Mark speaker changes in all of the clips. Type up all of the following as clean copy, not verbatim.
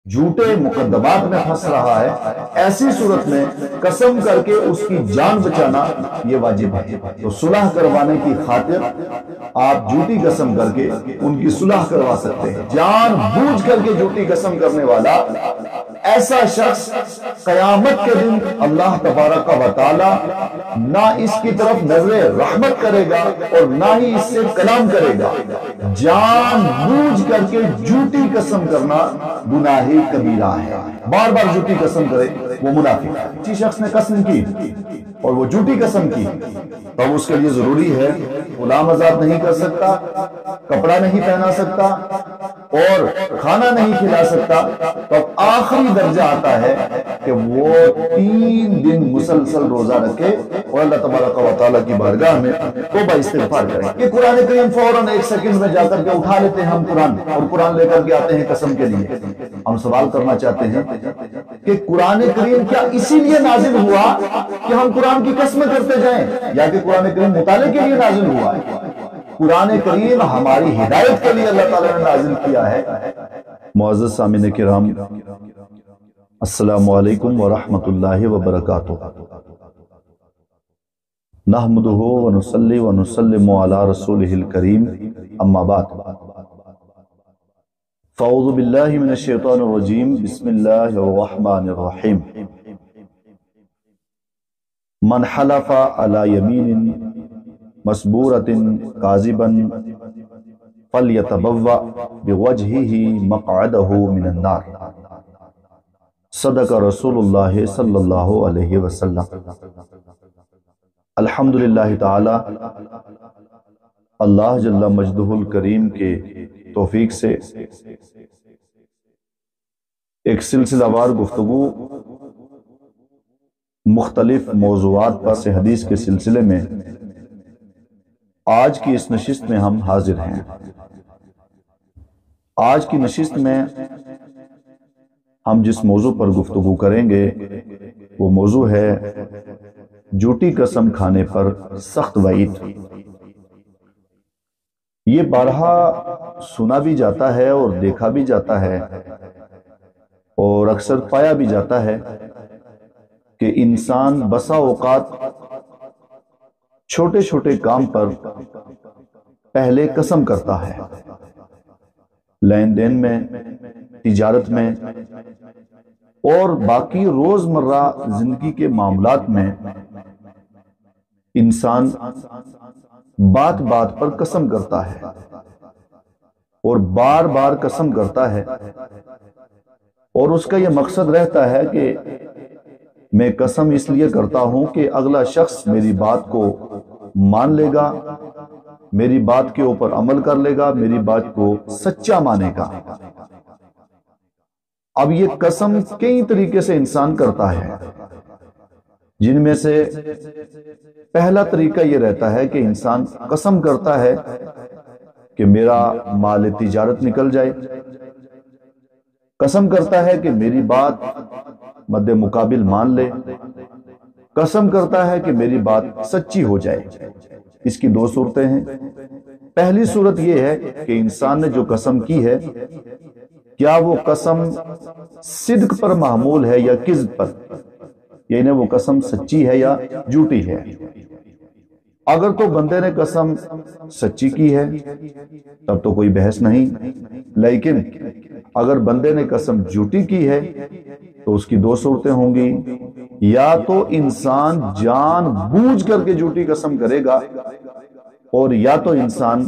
Speaker 1: جھوٹے مقدمات میں پھنس رہا ہے، ایسی صورت میں قسم کر کے اس کی جان بچانا یہ واجب ہے۔ تو صلح کروانے کی خاطر آپ جھوٹی قسم کر کے ان کی صلح کروا سکتے ہیں۔ جان بوجھ کر کے جھوٹی قسم کرنے والا ایسا شخص قیامت کے دن اللہ تبارک و تعالی نہ اس کی طرف نظر رحمت کرے گا اور نہ ہی اس سے کلام کرے گا۔ جان بوجھ کر کے جھوٹی قسم کرنا گناہ کبیرہ ہے۔ بار بار جھوٹی قسم کرے وہ منافق ہے۔ کسی شخص نے قسم کی اور وہ جھوٹی قسم کی تو اس کے لیے ضروری ہے غلام آزاد نہیں کر سکتا، کپڑا نہیں پہنا سکتا اور کھانا نہیں کھلا سکتا، تو اب آخری درجہ آتا ہے کہ وہ 3 دن مسلسل روزہ رکھے اور اللہ تبارک و تعالیٰ کی بارگاہ میں توبہ استغفار کریں۔ یہ قرآن کریم فوراً 1 سیکنڈ میں جا کر کے اٹھا لیتے ہیں ہم قرآن، اور قرآن لے کر کے آتے ہیں قسم کے لیے۔ ہم سوال کرنا چاہتے ہیں کہ قرآن کریم کیا اسی لیے نازل ہوا کہ ہم قرآن کی قسمیں کرتے جائیں، یا کہ قرآن کریم مطالعے کے لیے نازل ہوا ہے؟ قرآن کریم ہماری ہدایت کے لیے اللہ تعالیٰ نے نازل کیا ہے۔ معزز سامعین کرام، السلام علیکم ورحمۃ اللہ وبرکاتہ۔ نحمدہ ونصلی ونسلم علی رسولہ الکریم، اما بعد، فاعوذ باللہ من الشیطان الرجیم، بسم اللہ الرحمن الرحیم۔ من حلف علی یمین مسبورۃ کاذبا فلیتبوأ بوجہہ مقعدہ من النار۔ صدق رسول اللہ صلی اللہ علیہ وسلم۔ الحمدللہ تعالی اللہ جل مجدہ الکریم کے توفیق سے ایک سلسلہ وار گفتگو مختلف موضوعات پر سے حدیث کے سلسلے میں آج کی اس نشست میں ہم حاضر ہیں۔ آج کی نشست میں ہم جس موضوع پر گفتگو کریں گے وہ موضوع ہے جھوٹی قسم کھانے پر سخت وعید۔ یہ بارہا سنا بھی جاتا ہے اور دیکھا بھی جاتا ہے اور اکثر پایا بھی جاتا ہے کہ انسان بسا اوقات چھوٹے چھوٹے کام پر پہلے قسم کرتا ہے، لین دین میں، تجارت میں اور باقی روزمرہ زندگی کے معاملات میں انسان بات بات پر قسم کرتا ہے اور بار بار قسم کرتا ہے، اور اس کا یہ مقصد رہتا ہے کہ میں قسم اس لیے کرتا ہوں کہ اگلا شخص میری بات کو مان لے گا، میری بات کے اوپر عمل کر لے گا، میری بات کو سچا مانے گا۔ اب یہ قسم کئی طریقے سے انسان کرتا ہے، جن میں سے پہلا طریقہ یہ رہتا ہے کہ انسان قسم کرتا ہے کہ میرا مال تجارت نکل جائے، قسم کرتا ہے کہ میری بات مد مقابل مان لے، قسم کرتا ہے کہ میری بات سچی ہو جائے۔ اس کی 2 صورتیں ہیں۔ پہلی صورت یہ ہے کہ انسان نے جو قسم کی ہے کیا وہ قسم صدق پر محمول ہے یا کذب پر، یعنی وہ قسم سچی ہے یا جھوٹی ہے۔ اگر تو بندے نے قسم سچی کی ہے تب تو کوئی بحث نہیں، لیکن اگر بندے نے قسم جھوٹی کی ہے تو اس کی 2 صورتیں ہوں گی۔ یا تو انسان جان بوجھ کر کے جھوٹی قسم کرے گا، اور یا تو انسان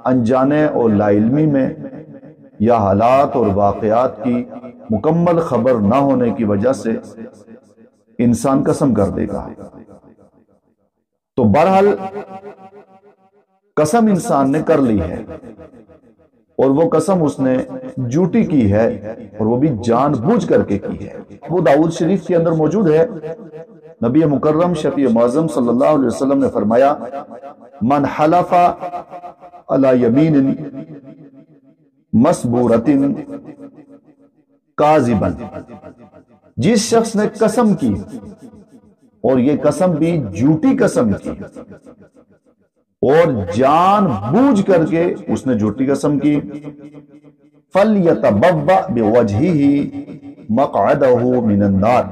Speaker 1: انجانے اور لا علمی میں یا حالات اور واقعات کی مکمل خبر نہ ہونے کی وجہ سے انسان قسم کر دے گا۔ تو بہرحال قسم انسان نے کر لی ہے، اور وہ قسم اس نے جھوٹی کی ہے، اور وہ بھی جان بوجھ کر کے کی ہے۔ ابو داؤد شریف کے اندر موجود ہے، نبی مکرم شفیع معظم صلی اللہ علیہ وسلم نے فرمایا، من حلف علی یمین مسبورۃ کاذبا، جس شخص نے قسم کی اور یہ قسم بھی جھوٹی قسم کی، اور جان بوجھ کر کے اس نے جھوٹی قسم کی، فَلْيَتَبَوَّأْ بِوَجْهِهِ مَقْعَدَهُ مِنَ النَّارِ۔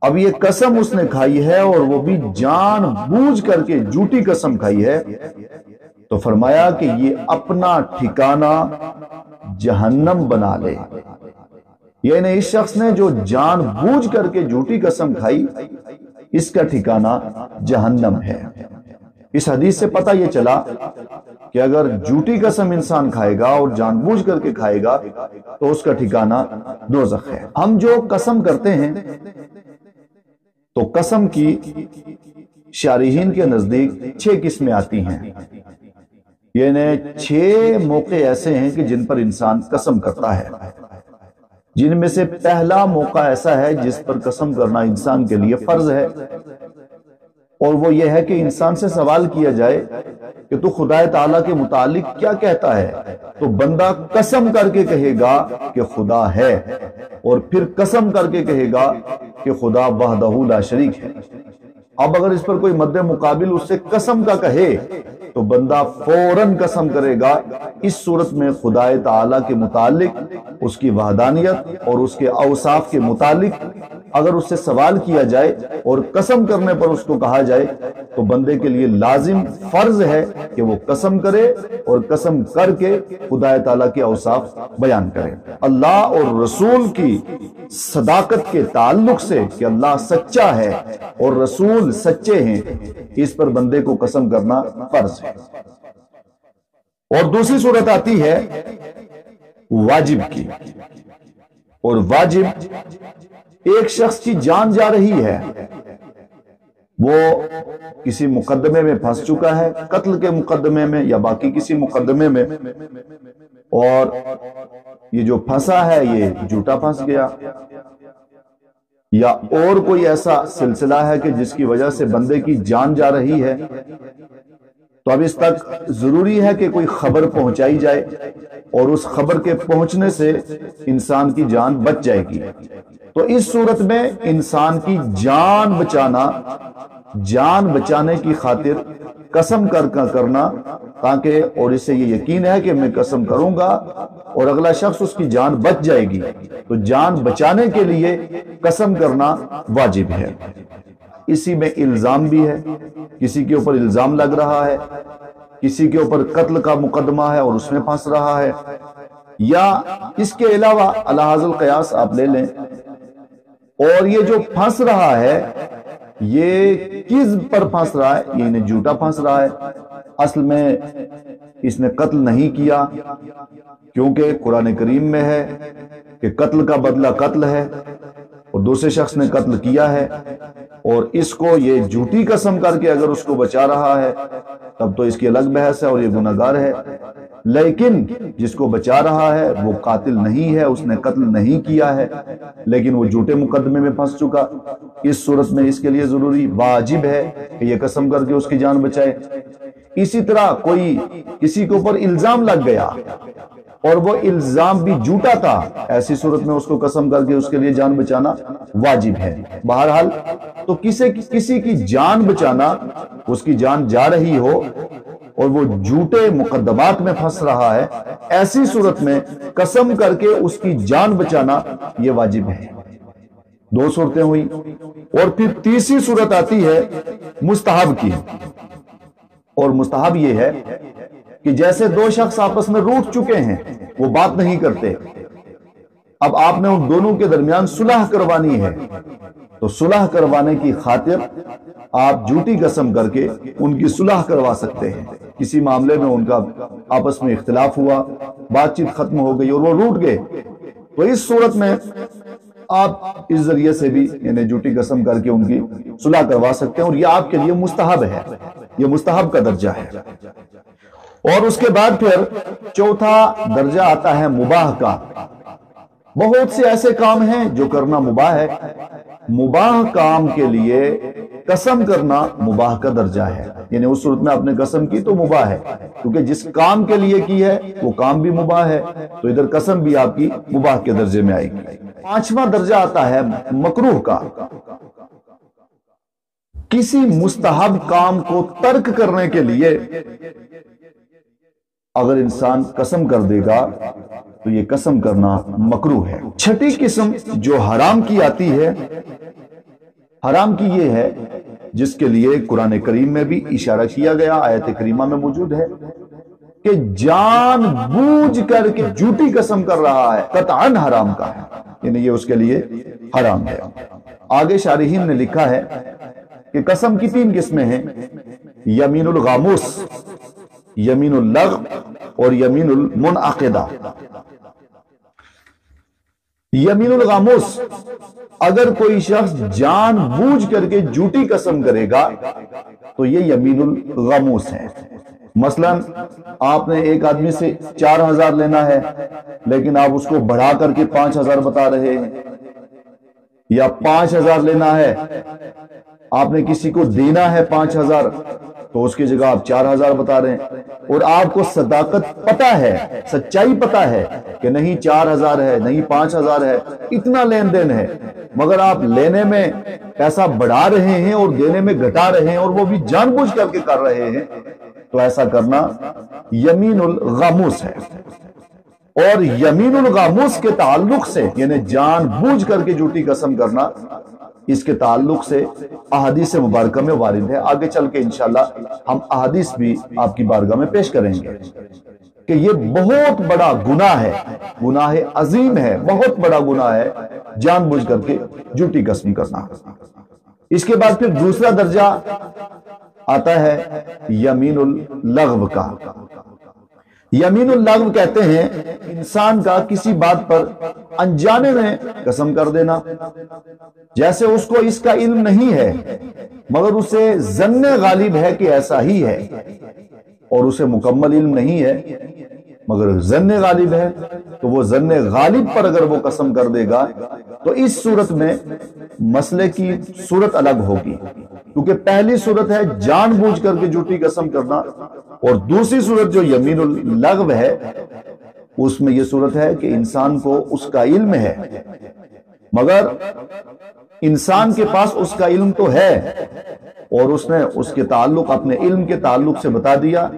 Speaker 1: اب یہ قسم اس نے کھائی ہے اور وہ بھی جان بوجھ کر کے جھوٹی قسم کھائی ہے، تو فرمایا کہ یہ اپنا ٹھکانہ جہنم بنا لے۔ یعنی اس شخص نے جو جان بوجھ کر کے جھوٹی قسم کھائی، اس کا ٹھکانہ جہنم ہے۔ اس حدیث سے پتہ یہ چلا کہ اگر جھوٹی قسم انسان کھائے گا اور جان بوجھ کر کے کھائے گا تو اس کا ٹھکانہ دوزخ ہے۔ ہم جو قسم کرتے ہیں تو قسم کی شارحین کے نزدیک 6 قسمیں آتی ہیں، یعنی 6 موقع ایسے ہیں کہ جن پر انسان قسم کرتا ہے، جن میں سے پہلا موقع ایسا ہے جس پر قسم کرنا انسان کے لیے فرض ہے، اور وہ یہ ہے کہ انسان سے سوال کیا جائے کہ تو خدا تعالیٰ کے متعلق کیا کہتا ہے، تو بندہ قسم کر کے کہے گا کہ خدا ہے، اور پھر قسم کر کے کہے گا کہ خدا وحدہ لا شریک ہے۔ اب اگر اس پر کوئی مد مقابل اس سے قسم کا کہے تو بندہ فوراً قسم کرے گا۔ اس صورت میں خدا تعالیٰ کے متعلق، اس کی وحدانیت اور اس کے اوصاف کے متعلق اگر اس سے سوال کیا جائے اور قسم کرنے پر اس کو کہا جائے تو بندے کے لیے لازم فرض ہے کہ وہ قسم کرے اور قسم کر کے خدا تعالیٰ کے اوصاف بیان کرے۔ اللہ اور رسول کی صداقت کے تعلق سے کہ اللہ سچا ہے اور رسول سچے ہیں، اس پر بندے کو قسم کرنا فرض ہے۔ اور دوسری صورت آتی ہے واجب کی، اور واجب ایک شخص کی جان جا رہی ہے، وہ کسی مقدمے میں پھنس چکا ہے، قتل کے مقدمے میں یا باقی کسی مقدمے میں، اور یہ جو پھنسا ہے یہ جھوٹا پھنس گیا، یا اور کوئی ایسا سلسلہ ہے کہ جس کی وجہ سے بندے کی جان جا رہی ہے، تو اب اس تک ضروری ہے کہ کوئی خبر پہنچائی جائے، اور اس خبر کے پہنچنے سے انسان کی جان بچ جائے گی۔ تو اس صورت میں انسان کی جان بچانا، جان بچانے کی خاطر قسم کرنا، تاکہ اور اس سے یہ یقین ہے کہ میں قسم کروں گا اور اگلا شخص اس کی جان بچ جائے گی، تو جان بچانے کے لیے قسم کرنا واجب ہے۔ اسی میں الزام بھی ہے، کسی کے اوپر الزام لگ رہا ہے، کسی کے اوپر قتل کا مقدمہ ہے اور اس میں پھنس رہا ہے، یا اس کے علاوہ الحاظ القیاس آپ لے لیں، اور یہ جو پھنس رہا ہے یہ کس پر پھنس رہا ہے، یہ جھوٹا پھنس رہا ہے، اصل میں اس نے قتل نہیں کیا، کیونکہ قرآن کریم میں ہے کہ قتل کا بدلہ قتل ہے، اور دوسرے شخص نے قتل کیا ہے، اور اس کو یہ جھوٹی قسم کر کے اگر اس کو بچا رہا ہے تب تو اس کی الگ بحث ہے اور یہ گناہگار ہے، لیکن جس کو بچا رہا ہے وہ قاتل نہیں ہے، اس نے قتل نہیں کیا ہے، لیکن وہ جھوٹے مقدمے میں پھنس چکا، اس صورت میں اس کے لیے ضروری واجب ہے کہ یہ قسم کر کے اس کی جان بچائے۔ اسی طرح کوئی کسی کے اوپر الزام لگ گیا اور وہ الزام بھی جھوٹا تھا، ایسی صورت میں اس کو قسم کر کے اس کے لیے جان بچانا واجب ہے۔ بہرحال تو کسی کی جان بچانا، اس کی جان جا رہی ہو اور وہ جھوٹے مقدمات میں پھنس رہا ہے، ایسی صورت میں قسم کر کے اس کی جان بچانا یہ واجب ہے۔ 2 صورتیں ہوئی، اور پھر تیسری صورت آتی ہے مستحب کی، اور مستحب یہ ہے کہ جیسے 2 شخص آپس میں روٹھ چکے ہیں، وہ بات نہیں کرتے، اب آپ نے ان دونوں کے درمیان صلح کروانی ہے، تو صلح کروانے کی خاطر آپ جھوٹی قسم کر کے ان کی صلح کروا سکتے ہیں۔ کسی معاملے میں ان کا آپس میں اختلاف ہوا، بات چیت ختم ہو گئی اور وہ روٹ گئے، تو اس صورت میں آپ اس ذریعے سے بھی یعنی جھوٹی قسم کر کے ان کی صلح کروا سکتے ہیں، اور یہ آپ کے لیے مستحب ہے، یہ مستحب کا درجہ ہے۔ اور اس کے بعد پھر چوتھا درجہ آتا ہے مباح کا۔ بہت سے ایسے کام ہیں جو کرنا مباح ہے، مباح کام کے لیے قسم کرنا مباح کا درجہ ہے، یعنی اس صورت میں آپ نے قسم کی تو مباح ہے، کیونکہ جس کام کے لیے کی ہے وہ کام بھی مباح ہے، تو ادھر قسم بھی آپ کی مباح کے درجے میں آئے گی۔ 5واں درجہ آتا ہے مکروہ کا۔ کسی مستحب کام کو ترک کرنے کے لیے اگر انسان قسم کر دے گا تو یہ قسم کرنا مکروہ ہے۔ چھٹی قسم جو حرام کی آتی ہے، حرام کی یہ ہے جس کے لیے قرآن کریم میں بھی اشارہ کیا گیا، آیت کریمہ میں موجود ہے کہ جان بوجھ کر کے جھوٹی قسم کر رہا ہے، قطعاً حرام کا ہے، یعنی یہ اس کے لیے حرام ہے۔ آگے شارحین نے لکھا ہے کہ قسم کی 3 قسمیں ہیں، یمین الغاموس، یمین اللغو اور یمین المنعقدہ۔ یمین الغاموس، اگر کوئی شخص جان بوجھ کر کے جھوٹی قسم کرے گا تو یہ یمین الغاموس ہے۔ مثلا آپ نے ایک آدمی سے 4000 لینا ہے لیکن آپ اس کو بڑھا کر کے 5000 بتا رہے ہیں، یا 5000 لینا ہے، آپ نے کسی کو دینا ہے 5000 تو اس کی جگہ آپ 4000 بتا رہے ہیں، اور آپ کو صداقت پتا ہے، سچائی پتا ہے کہ نہیں 4000 ہے، نہیں 5000 ہے، اتنا لین دین ہے، مگر آپ لینے میں پیسہ بڑھا رہے ہیں اور دینے میں گھٹا رہے ہیں، اور وہ بھی جان بوجھ کر کے کر رہے ہیں، تو ایسا کرنا یمین الغاموس ہے۔ اور یمین الغاموس کے تعلق سے، یعنی جان بوجھ کر کے جھوٹی قسم کرنا، اس کے تعلق سے احادیث مبارکہ میں وارد ہے۔ آگے چل کے انشاءاللہ ہم احادیث بھی آپ کی بارگاہ میں پیش کریں گے کہ یہ بہت بڑا گناہ ہے، گناہ عظیم ہے، بہت بڑا گناہ ہے جان بوجھ کر کے جھوٹی قسم کرنا۔ اس کے بعد پھر دوسرا درجہ آتا ہے یمین اللغو کا۔ یمین اللغو کہتے ہیں انسان کا کسی بات پر انجانے میں قسم کر دینا، جیسے اس کو اس کا علم نہیں ہے مگر اسے ظن غالب ہے کہ ایسا ہی ہے، اور اسے مکمل علم نہیں ہے مگر ظن غالب ہے، تو وہ ظن غالب پر اگر وہ قسم کر دے گا تو اس صورت میں مسئلے کی صورت الگ ہوگی، کیونکہ پہلی صورت ہے جان بوجھ کر کے جھوٹی قسم کرنا، اور دوسری صورت جو یمین اللغو ہے اس میں یہ صورت ہے کہ انسان کو اس کا علم ہے، مگر انسان کے پاس اس کا علم تو ہے اور اس نے اس کے تعلق اپنے علم کے تعلق سے بتا دیا،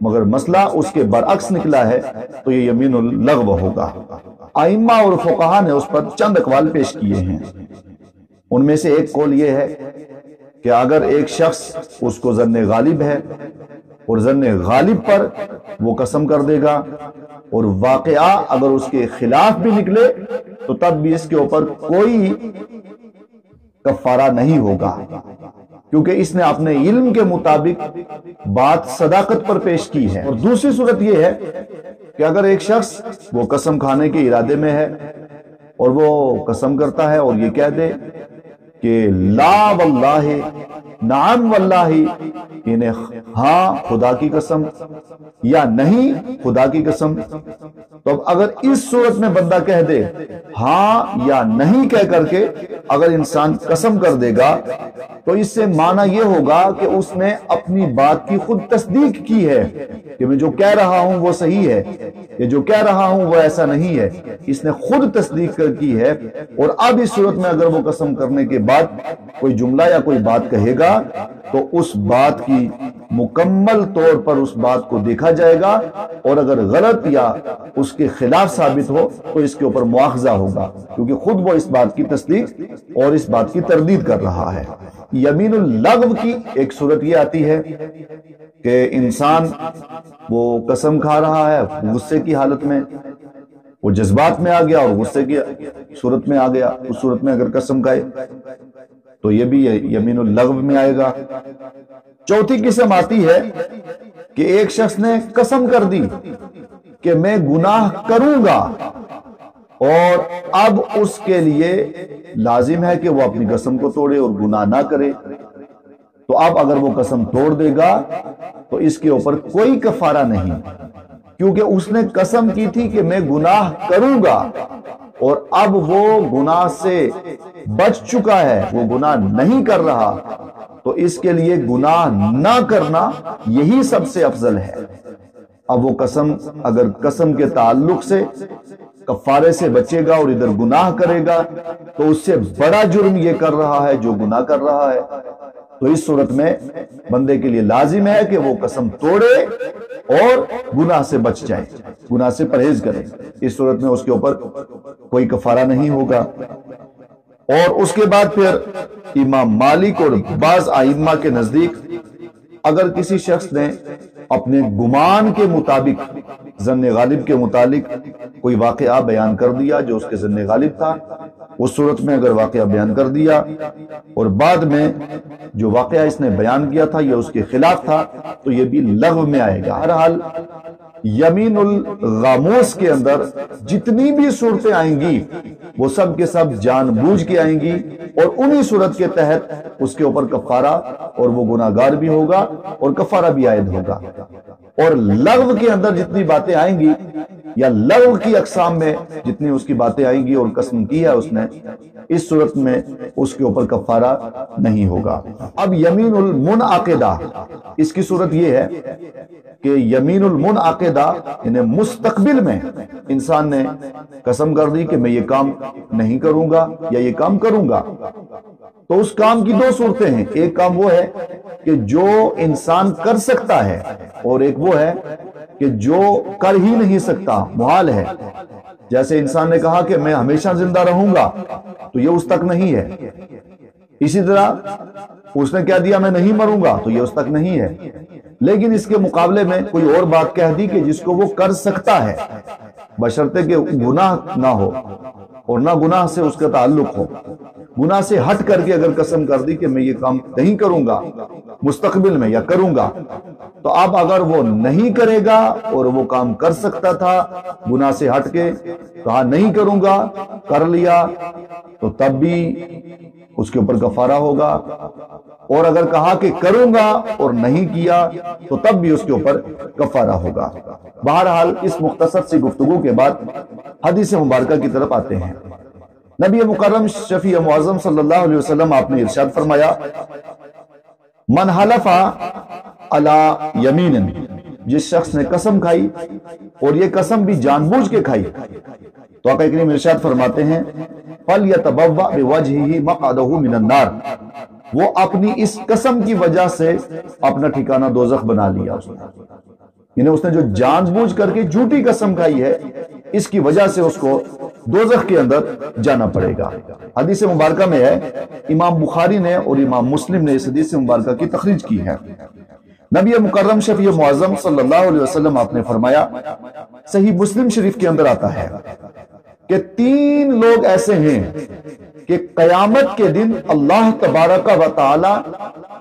Speaker 1: مگر مسئلہ اس کے برعکس نکلا ہے، تو یہ یمین اللغو ہوگا۔ ائمہ اور فقہا نے اس پر چند اقوال پیش کیے ہیں۔ ان میں سے ایک قول یہ ہے کہ اگر ایک شخص اس کو ظن غالب ہے اور ظن غالب پر وہ قسم کر دے گا اور واقعہ اگر اس کے خلاف بھی نکلے تو تب بھی اس کے اوپر کوئی کفارہ نہیں ہوگا، کیونکہ اس نے اپنے علم کے مطابق بات صداقت پر پیش کی ہے۔ اور دوسری صورت یہ ہے کہ اگر ایک شخص وہ قسم کھانے کے ارادے میں ہے اور وہ قسم کرتا ہے اور یہ کہہ دے کہ لا واللہ، نعم واللہ، یعنی ہاں خدا کی قسم یا نہیں خدا کی قسم، تو اب اگر اس صورت میں بندہ کہہ دے ہاں یا نہیں کہہ کر کے اگر انسان قسم کر دے گا تو اس سے معنی یہ ہوگا کہ اس نے اپنی بات کی خود تصدیق کی ہے کہ میں جو کہہ رہا ہوں وہ صحیح ہے، یہ جو کہہ رہا ہوں وہ ایسا نہیں ہے، اس نے خود تصدیق کی ہے۔ اور اب اس صورت میں اگر وہ قسم کرنے کے بعد کوئی جملہ یا کوئی بات کہے گا تو اس بات کی مکمل طور پر اس بات کو دیکھا جائے گا، اور اگر غلط یا اس کے خلاف ثابت ہو تو اس کے اوپر مواخذہ ہوگا، کیونکہ خود وہ اس بات کی تصدیق اور اس بات کی تردید کر رہا ہے۔ یمین اللغو کی ایک صورت یہ آتی ہے کہ انسان وہ قسم کھا رہا ہے غصے کی حالت میں، وہ جذبات میں آ گیا اور غصے کی صورت میں آ گیا، اس صورت میں اگر قسم کھائے تو یہ بھی یمین اللغو میں آئے گا۔ چوتھی قسم آتی ہے کہ ایک شخص نے قسم کر دی کہ میں گناہ کروں گا، اور اب اس کے لیے لازم ہے کہ وہ اپنی قسم کو توڑے اور گناہ نہ کرے، تو اب اگر وہ قسم توڑ دے گا تو اس کے اوپر کوئی کفارہ نہیں، کیونکہ اس نے قسم کی تھی کہ میں گناہ کروں گا اور اب وہ گناہ سے بچ چکا ہے، وہ گناہ نہیں کر رہا، تو اس کے لیے گناہ نہ کرنا یہی سب سے افضل ہے۔ اب وہ قسم اگر قسم کے تعلق سے کفارے سے بچے گا اور ادھر گناہ کرے گا تو اس سے بڑا جرم یہ کر رہا ہے جو گناہ کر رہا ہے، تو اس صورت میں بندے کے لیے لازم ہے کہ وہ قسم توڑے اور گناہ سے بچ جائے، گناہ سے پرہیز کرے۔ اس صورت میں اس کے اوپر کوئی کفارہ نہیں ہوگا۔ اور اس کے بعد پھر امام مالک اور بعض ائمہ کے نزدیک اگر کسی شخص نے اپنے گمان کے مطابق، ظن غالب کے متعلق کوئی واقعہ بیان کر دیا جو اس کے ظن غالب تھا، اس صورت میں اگر واقعہ بیان کر دیا اور بعد میں جو واقعہ اس نے بیان کیا تھا یہ اس کے خلاف تھا تو یہ بھی لغو میں آئے گا۔ ہرحال یمین الغاموس کے اندر جتنی بھی صورتیں آئیں گی وہ سب کے سب جان بوجھ کے آئیں گی، اور انہی صورت کے تحت اس کے اوپر کفارہ اور وہ گناہگار بھی ہوگا اور کفارہ بھی عائد ہوگا۔ اور لغو کے اندر جتنی باتیں آئیں گی یا لغو کی اقسام میں جتنی اس کی باتیں آئیں گی اور قسم کی ہے اس نے، اس صورت میں اس کے اوپر کفارہ نہیں ہوگا۔ اب یمین المنعقدہ، اس کی صورت یہ ہے کہ یمین المنعقدہ یعنی مستقبل میں انسان نے قسم کر دی کہ میں یہ کام نہیں کروں گا یا یہ کام کروں گا، تو اس کام کی دو صورتیں ہیں۔ ایک کام وہ ہے کہ جو انسان کر سکتا ہے، اور ایک وہ ہے کہ جو کر ہی نہیں سکتا، محال ہے۔ جیسے انسان نے کہا کہ میں ہمیشہ زندہ رہوں گا تو یہ اس تک نہیں ہے۔ اسی طرح اس نے کہہ دیا میں نہیں مروں گا تو یہ اس تک نہیں ہے۔ لیکن اس کے مقابلے میں کوئی اور بات کہہ دی کہ جس کو وہ کر سکتا ہے، بشرطے کہ گناہ نہ ہو اور نہ گناہ سے اس کا تعلق ہو۔ گناہ سے ہٹ کر کے اگر قسم کر دی کہ میں یہ کام نہیں کروں گا مستقبل میں یا کروں گا، تو اب اگر وہ نہیں کرے گا اور وہ کام کر سکتا تھا، گناہ سے ہٹ کے کہا نہیں کروں گا، کر لیا، تو تب بھی اس کے اوپر کفارہ ہوگا۔ اور اگر کہا کہ کروں گا اور نہیں کیا تو تب بھی اس کے اوپر کفارہ ہوگا۔ بہرحال اس مختصر سی گفتگو کے بعد حدیث مبارکہ کی طرف آتے ہیں۔ نبی مکرم شفیع معظم صلی اللہ علیہ وسلم آپ نے ارشاد فرمایا، من حلف علی یمین، جس شخص نے قسم کھائی اور یہ قسم بھی جان بوجھ کے کھائی، تو آقا کریم ارشاد فرماتے ہیں فَلْيَتَبَوَّأْ بِوَجْهِهِ مَقْعَدَهُ مِنَ النَّارِ، وہ اپنی اس قسم کی وجہ سے اپنا ٹھکانہ دوزخ بنا لیا۔ یعنی اس نے جو جان بوجھ کر کے جھوٹی قسم کھائی ہے، اس کی وجہ سے اس کو دوزخ کے اندر جانا پڑے گا۔ حدیث مبارکہ میں ہے، امام بخاری نے اور امام مسلم نے اس حدیث مبارکہ کی تخریج کی ہے۔ نبی مکرم شفیع معظم صلی اللہ علیہ وسلم آپ نے فرمایا، صحیح مسلم شریف کے اندر آتا ہے کہ 3 لوگ ایسے ہیں کہ قیامت کے دن اللہ تبارک و تعالی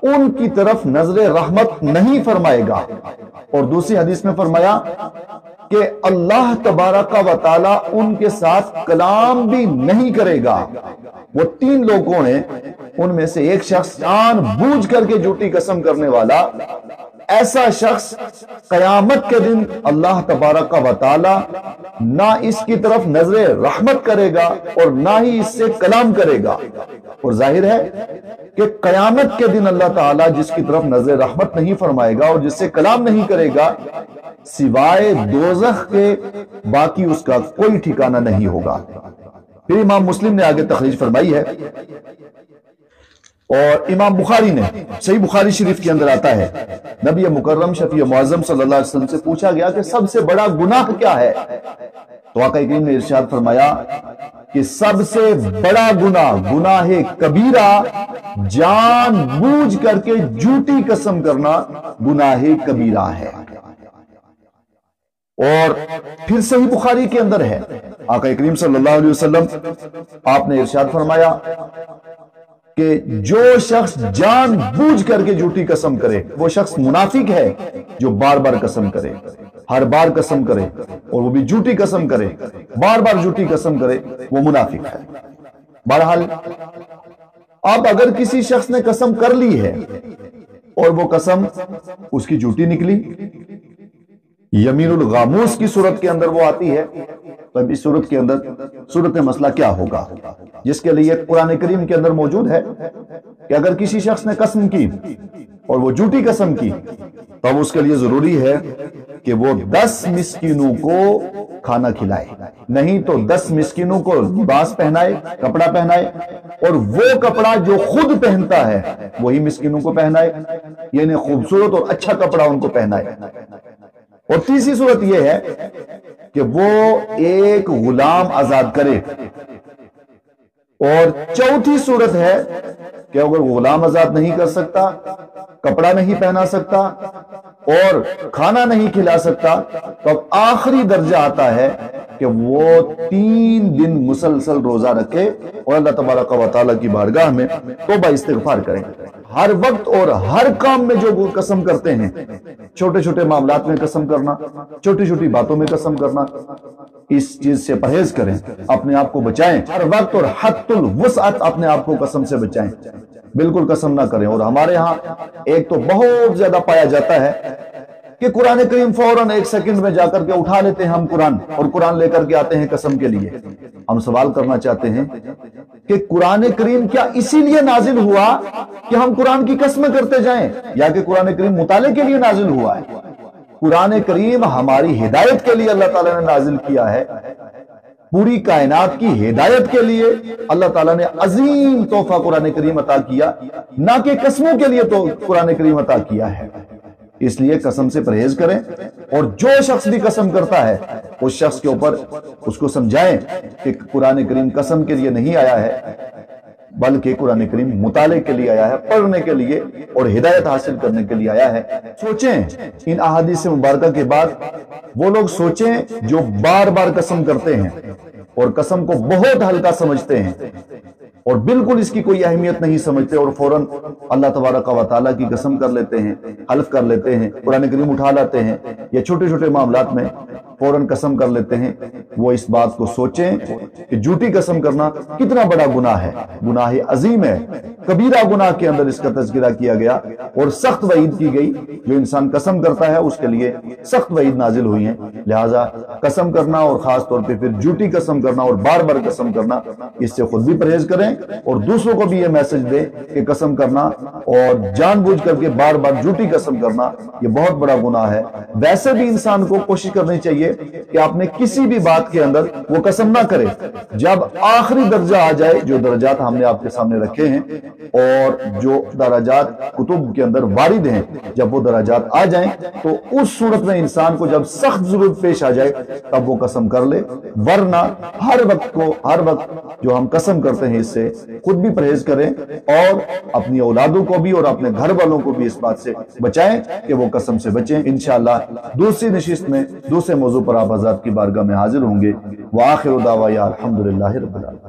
Speaker 1: ان کی طرف نظر رحمت نہیں فرمائے گا، اور دوسری حدیث میں فرمایا کہ اللہ تبارک و تعالی ان کے ساتھ کلام بھی نہیں کرے گا۔ وہ 3 لوگوں نے، ان میں سے ایک شخص جان بوجھ کر کے جھوٹی قسم کرنے والا، ایسا شخص قیامت کے دن اللہ تبارک و تعالی نہ اس کی طرف نظر رحمت کرے گا اور نہ ہی اس سے کلام کرے گا۔ اور ظاہر ہے کہ قیامت کے دن اللہ تعالیٰ جس کی طرف نظر رحمت نہیں فرمائے گا اور جس سے کلام نہیں کرے گا، سوائے دوزخ کے باقی اس کا کوئی ٹھکانہ نہیں ہوگا۔ پھر امام مسلم نے آگے تخریج فرمائی ہے، اور امام بخاری نے صحیح بخاری شریف کے اندر آتا ہے، نبی مکرم شفیع معظم صلی اللہ علیہ وسلم سے پوچھا گیا کہ سب سے بڑا گناہ کیا ہے؟ تو آقا کریم نے ارشاد فرمایا کہ سب سے بڑا گناہ، گناہ کبیرہ، جان بوجھ کر کے جھوٹی قسم کرنا گناہ کبیرہ ہے۔ اور پھر صحیح بخاری کے اندر ہے، آقا کریم صلی اللہ علیہ وسلم آپ نے ارشاد فرمایا کہ جو شخص جان بوجھ کر کے جھوٹی قسم کرے وہ شخص منافق ہے، جو بار بار قسم کرے، ہر بار قسم کرے اور وہ بھی جھوٹی قسم کرے، بار بار جھوٹی قسم کرے، وہ منافق ہے۔ بہرحال اب اگر کسی شخص نے قسم کر لی ہے اور وہ قسم اس کی جھوٹی نکلی، یمین الغاموس کی صورت کے اندر وہ آتی ہے، تو اب اس صورت کے اندر صورت مسئلہ کیا ہوگا، جس کے لیے قرآن کریم کے اندر موجود ہے کہ اگر کسی شخص نے قسم کی اور وہ جھوٹی قسم کی، تو اس کے لیے ضروری ہے کہ وہ 10 مسکینوں کو کھانا کھلائے، نہیں تو 10 مسکینوں کو لباس پہنائے، کپڑا پہنائے، اور وہ کپڑا جو خود پہنتا ہے وہی مسکینوں کو پہنائے، یعنی خوبصورت اور اچھا کپڑا ان کو پہنائے۔ اور تیسری صورت یہ ہے کہ وہ ایک غلام آزاد کرے، اور چوتھی صورت ہے کہ اگر غلام آزاد نہیں کر سکتا، کپڑا نہیں پہنا سکتا اور کھانا نہیں کھلا سکتا، تو اب آخری درجہ آتا ہے کہ وہ 3 دن مسلسل روزہ رکھے اور اللہ تبارک و تعالیٰ کی بارگاہ میں توبہ استغفار کریں۔ ہر وقت اور ہر کام میں جو وہ قسم کرتے ہیں، چھوٹے چھوٹے معاملات میں قسم کرنا، چھوٹی چھوٹی باتوں میں قسم کرنا، اس چیز سے پرہیز کریں، اپنے آپ کو بچائیں۔ ہر وقت اور حد الوسعت اپنے آپ کو قسم سے بچائیں، بالکل قسم نہ کریں۔ اور ہمارے ہاں ایک تو بہت زیادہ پایا جاتا ہے کہ قرآن کریم فوراً 1 سیکنڈ میں جا کر کے اٹھا لیتے ہیں ہم قرآن، اور قرآن لے کر کے آتے ہیں قسم کے لیے۔ ہم سوال کرنا چاہتے ہیں کہ قرآن کریم کیا اسی لیے نازل ہوا کہ ہم قرآن کی قسمیں کرتے جائیں، یا کہ قرآن کریم مطالعے کے لیے نازل ہوا ہے؟ قرآن کریم ہماری ہدایت کے لیے اللہ تعالیٰ نے نازل کیا ہے، پوری کائنات کی ہدایت کے لیے اللہ تعالیٰ نے عظیم تحفہ قرآن کریم عطا کیا، نہ کہ قسموں کے لیے تو قرآن کریم عطا کیا ہے۔ اس لیے قسم سے پرہیز کریں، اور جو شخص بھی قسم کرتا ہے اس شخص کے اوپر اس کو سمجھائیں کہ قرآن کریم قسم کے لیے نہیں آیا ہے، بلکہ قرآن کریم مطالعے کے لیے آیا ہے، پڑھنے کے لیے اور ہدایت حاصل کرنے کے لیے آیا ہے۔ سوچیں ان احادیث مبارکہ کے بعد، وہ لوگ سوچیں جو بار بار قسم کرتے ہیں اور قسم کو بہت ہلکا سمجھتے ہیں اور بالکل اس کی کوئی اہمیت نہیں سمجھتے، اور فوراً اللہ تبارک و تعالیٰ کی قسم کر لیتے ہیں، حلف کر لیتے ہیں، قرآن کریم اٹھا لاتے ہیں، یا چھوٹے چھوٹے معاملات میں فوراً قسم کر لیتے ہیں۔ وہ اس بات کو سوچیں کہ جھوٹی قسم کرنا کتنا بڑا گناہ ہے، گناہ عظیم ہے، کبیرہ گناہ کے اندر اس کا تذکرہ کیا گیا اور سخت وعید کی گئی۔ جو انسان قسم کرتا ہے اس کے لیے سخت وعید نازل ہوئی ہیں۔ لہٰذا قسم کرنا، اور خاص طور پہ پھر جھوٹی قسم کرنا اور بار بار قسم کرنا، اس سے خود بھی پرہیز کریں اور دوسروں کو بھی یہ میسج دیں کہ قسم کرنا اور جان بوجھ کر کے بار بار جھوٹی قسم کرنا یہ بہت بڑا گناہ ہے۔ ویسے بھی انسان کو کوشش کرنی چاہیے کہ آپ نے کسی بھی بات کے اندر وہ قسم نہ کرے۔ جب آخری درجہ آ جائے، جو درجات ہم نے آپ کے سامنے رکھے ہیں اور جو درجات کتب کے اندر وارد ہیں، جب وہ درجات آ جائیں تو اس صورت میں انسان کو جب سخت ضرورت پیش آ جائے تب وہ قسم کر لے، ورنہ ہر وقت جو ہم قسم کرتے ہیں اس سے خود بھی پرہیز کریں اور اپنی اولادوں کو بھی اور اپنے گھر والوں کو بھی اس بات سے بچائیں کہ وہ قسم سے بچیں۔ انشاءاللہ دوسری نشست میں دوسرے موضوع پر آپ حضرات کی بارگاہ میں حاضر ہوں گے۔ وآخر دعوانا الحمدللہ رب العالمین۔